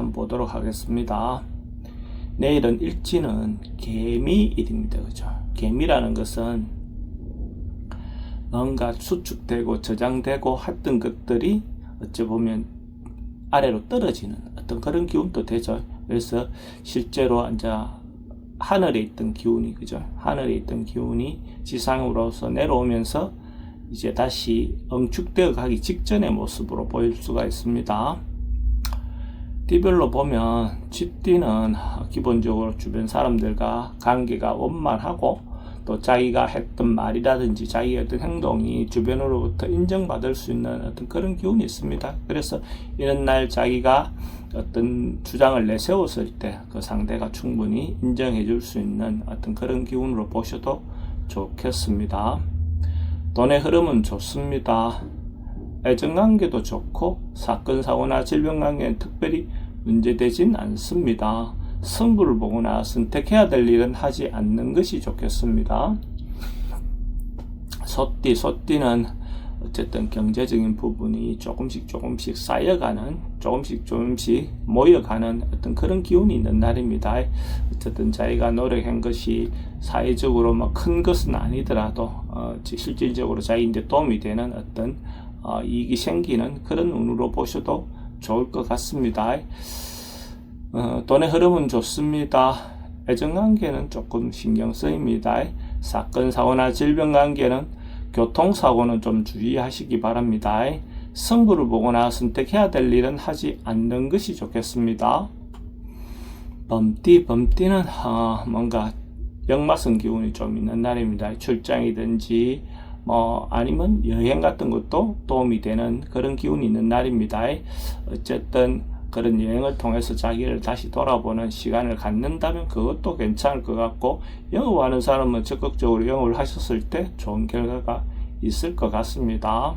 한번 보도록 하겠습니다. 내일은 일지는 개미일입니다. 그죠? 개미라는 것은 뭔가 수축되고 저장되고 했던 것들이 어찌 보면 아래로 떨어지는 어떤 그런 기운도 되죠. 그래서 실제로 이제 하늘에 있던 기운이, 그죠? 하늘에 있던 기운이 지상으로서 내려오면서 이제 다시 응축되어 가기 직전의 모습으로 보일 수가 있습니다. 띠별로 보면 쥐띠는 기본적으로 주변 사람들과 관계가 원만하고 또 자기가 했던 말이라든지 자기의 어떤 행동이 주변으로부터 인정받을 수 있는 어떤 그런 기운이 있습니다. 그래서 이런 날 자기가 어떤 주장을 내세웠을 때 그 상대가 충분히 인정해 줄 수 있는 어떤 그런 기운으로 보셔도 좋겠습니다. 돈의 흐름은 좋습니다. 애정관계도 좋고 사건 사고나 질병관계는 특별히 문제되진 않습니다. 승부를 보거나 선택해야 될 일은 하지 않는 것이 좋겠습니다. 소띠는 어쨌든 경제적인 부분이 조금씩 쌓여가는, 조금씩 모여가는 어떤 그런 기운이 있는 날입니다. 어쨌든 자기가 노력한 것이 사회적으로 뭐 큰 것은 아니더라도 실질적으로 자기인데 도움이 되는 어떤 이익이 생기는 그런 운으로 보셔도 좋을 것 같습니다. 돈의 흐름은 좋습니다. 애정관계는 조금 신경 쓰입니다. 사건 사고나 질병관계는 교통사고는 좀 주의하시기 바랍니다. 승부를 보거나 선택해야 될 일은 하지 않는 것이 좋겠습니다. 범띠는 뭔가 역마성 기운이 좀 있는 날입니다. 출장이든지 아니면 여행 같은 것도 도움이 되는 그런 기운이 있는 날입니다. 어쨌든 그런 여행을 통해서 자기를 다시 돌아보는 시간을 갖는다면 그것도 괜찮을 것 같고, 영업하는 사람은 적극적으로 영업을 하셨을 때 좋은 결과가 있을 것 같습니다.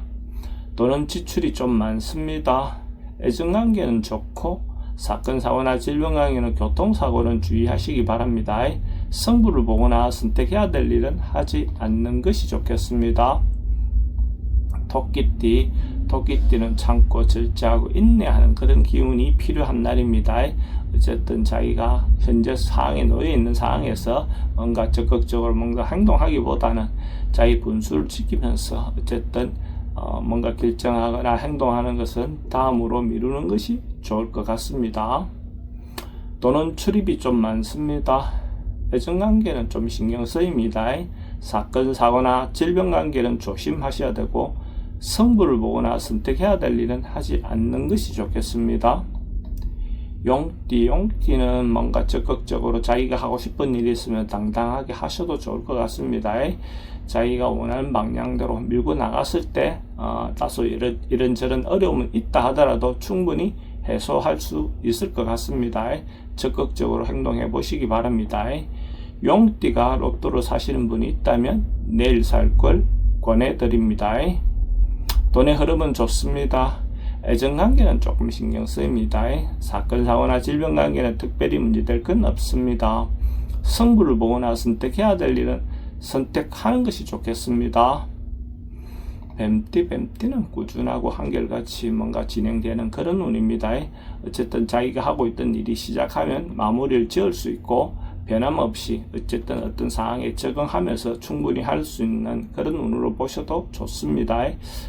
돈은 지출이 좀 많습니다. 애정관계는 좋고 사건 사고나 질병관계는 교통사고는 주의하시기 바랍니다. 승부를 보거나 선택해야 될 일은 하지 않는 것이 좋겠습니다. 토끼띠는 참고 절제하고 인내하는 그런 기운이 필요한 날입니다. 어쨌든 자기가 현재 상황에 놓여 있는 상황에서 뭔가 적극적으로 뭔가 행동하기보다는 자기 분수를 지키면서 어쨌든 뭔가 결정하거나 행동하는 것은 다음으로 미루는 것이 좋을 것 같습니다. 돈은 출입이 좀 많습니다. 애정관계는 좀 신경 쓰입니다. 사건 사고나 질병관계는 조심하셔야 되고, 승부를 보거나 선택해야 될 일은 하지 않는 것이 좋겠습니다. 용띠는 뭔가 적극적으로 자기가 하고 싶은 일이 있으면 당당하게 하셔도 좋을 것 같습니다. 자기가 원하는 방향대로 밀고 나갔을 때 다소 이런저런 어려움은 있다 하더라도 충분히 해소할 수 있을 것 같습니다. 적극적으로 행동해 보시기 바랍니다. 용띠가 로또를 사시는 분이 있다면 내일 살 걸 권해드립니다. 돈의 흐름은 좋습니다. 애정관계는 조금 신경 쓰입니다. 사건 사고나 질병관계는 특별히 문제될 건 없습니다. 승부를 보거나 선택해야 될 일은 선택하는 것이 좋겠습니다. 뱀띠는 꾸준하고 한결같이 뭔가 진행되는 그런 운입니다. 어쨌든 자기가 하고 있던 일이 시작하면 마무리를 지을 수 있고, 변함없이 어쨌든 어떤 상황에 적응하면서 충분히 할 수 있는 그런 운으로 보셔도 좋습니다.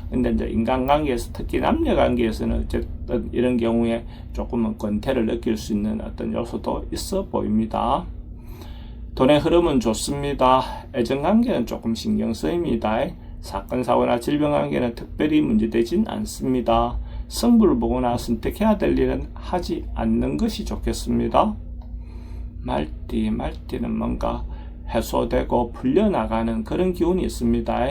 근데 이제 인간관계에서, 특히 남녀관계에서는 어쨌든 이런 경우에 조금은 권태를 느낄 수 있는 어떤 요소도 있어 보입니다. 돈의 흐름은 좋습니다. 애정관계는 조금 신경 쓰입니다. 사건 사고나 질병관계는 특별히 문제되진 않습니다. 승부를 보거나 선택해야 될 일은 하지 않는 것이 좋겠습니다. 말띠는 뭔가 해소되고 풀려나가는 그런 기운이 있습니다.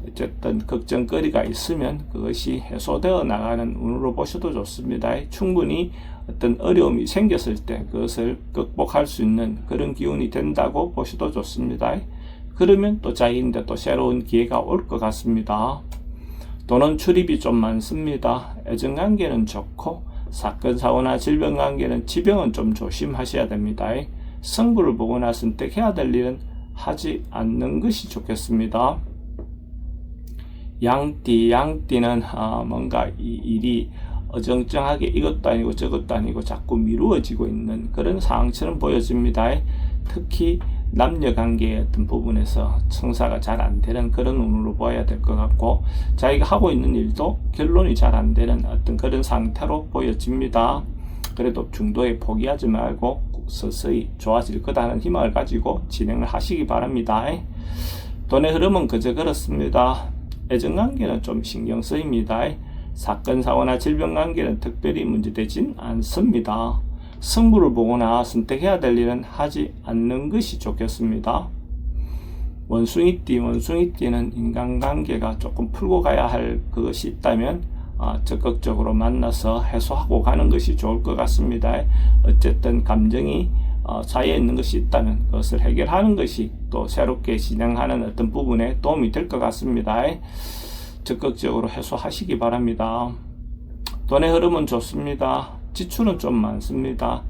어쨌든 걱정거리가 있으면 그것이 해소되어 나가는 운으로 보셔도 좋습니다. 충분히 어떤 어려움이 생겼을 때 그것을 극복할 수 있는 그런 기운이 된다고 보셔도 좋습니다. 그러면 또 자기인데 또 새로운 기회가 올 것 같습니다. 돈은 출입이 좀 많습니다. 애정관계는 좋고 사건 사고나 질병관계는 지병은 좀 조심하셔야 됩니다. 승부를 보거나 선택해야 될 일은 하지 않는 것이 좋겠습니다. 양띠는 뭔가 이 일이 어정쩡하게 이것도 아니고 저것도 아니고 자꾸 미루어지고 있는 그런 상황처럼 보여집니다. 특히 남녀관계의 어떤 부분에서 청사가 잘 안 되는 그런 운으로 보아야 될 것 같고, 자기가 하고 있는 일도 결론이 잘 안 되는 어떤 그런 상태로 보여집니다. 그래도 중도에 포기하지 말고 서서히 좋아질 거다는 희망을 가지고 진행을 하시기 바랍니다. 돈의 흐름은 그저 그렇습니다. 애정관계는 좀 신경 쓰입니다. 사건, 사고나 질병관계는 특별히 문제되진 않습니다. 승부를 보거나 선택해야 될 일은 하지 않는 것이 좋겠습니다. 원숭이띠는 인간관계가 조금 풀고 가야 할 그것이 있다면 적극적으로 만나서 해소하고 가는 것이 좋을 것 같습니다. 어쨌든 감정이 쌓여 있는 것이 있다면 그것을 해결하는 것이 또 새롭게 진행하는 어떤 부분에 도움이 될 것 같습니다. 적극적으로 해소하시기 바랍니다. 돈의 흐름은 좋습니다. 지출은 좀 많습니다.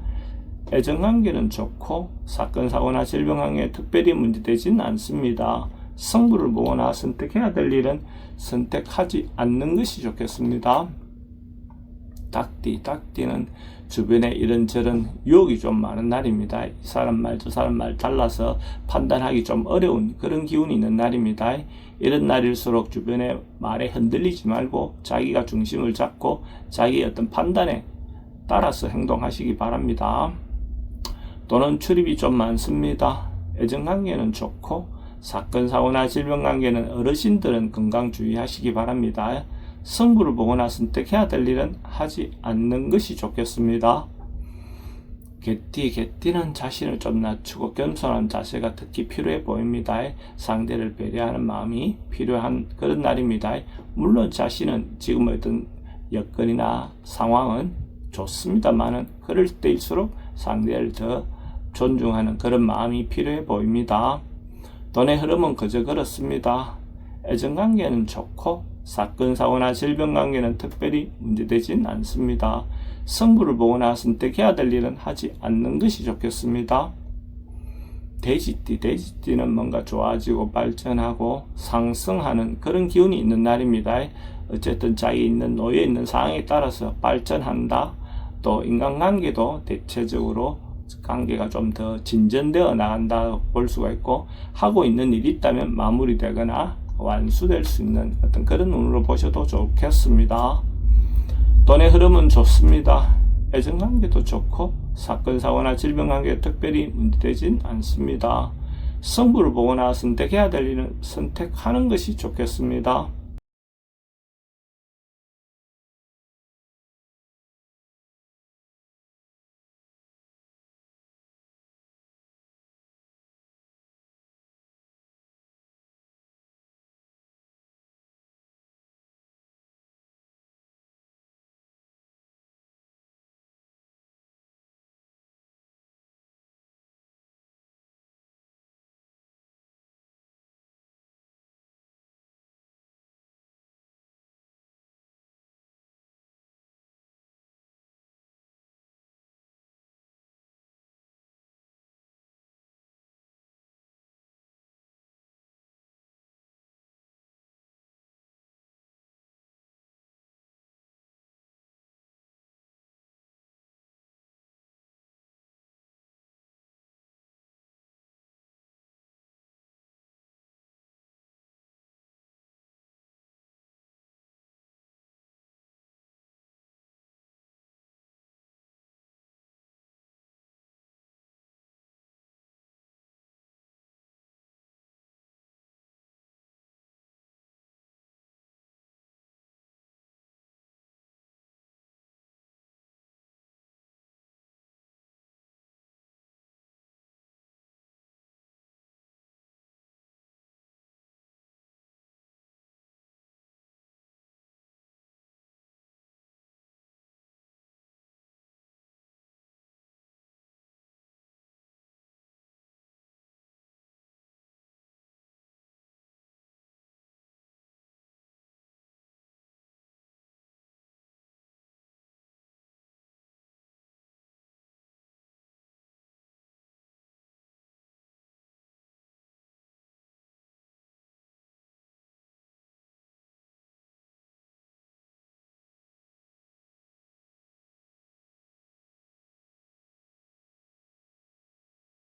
애정관계는 좋고 사건, 사고나 질병관계에 특별히 문제되지는 않습니다. 승부를 보거나 선택해야 될 일은 선택하지 않는 것이 좋겠습니다. 닭띠는 주변에 이런저런 유혹이 좀 많은 날입니다. 이 사람 말 저 사람 말 달라서 판단하기 좀 어려운 그런 기운이 있는 날입니다. 이런 날일수록 주변의 말에 흔들리지 말고 자기가 중심을 잡고 자기의 어떤 판단에 따라서 행동하시기 바랍니다. 또는 출입이 좀 많습니다. 애정관계는 좋고 사건, 사고나 질병관계는 어르신들은 건강 주의하시기 바랍니다. 승부를 보거나 선택해야 될 일은 하지 않는 것이 좋겠습니다. 개띠는 자신을 좀 낮추고 겸손한 자세가 특히 필요해 보입니다. 상대를 배려하는 마음이 필요한 그런 날입니다. 물론 자신은 지금 어떤 여건이나 상황은 좋습니다만은 그럴 때일수록 상대를 더 존중하는 그런 마음이 필요해 보입니다. 돈의 흐름은 그저 그렇습니다. 애정관계는 좋고 사건, 사고나 질병관계는 특별히 문제되진 않습니다. 승부를 보거나 선택해야 될 일은 하지 않는 것이 좋겠습니다. 돼지띠는 뭔가 좋아지고 발전하고 상승하는 그런 기운이 있는 날입니다. 어쨌든 자기 놓여 있는 상황에 따라서 발전한다. 또 인간관계도 대체적으로 관계가 좀 더 진전되어 나간다 볼 수가 있고, 하고 있는 일이 있다면 마무리되거나 완수될 수 있는 어떤 그런 운으로 보셔도 좋겠습니다. 돈의 흐름은 좋습니다. 애정관계도 좋고 사건, 사고나 질병관계에 특별히 문제되진 않습니다. 승부를 보거나 선택해야 될 일은 선택하는 것이 좋겠습니다.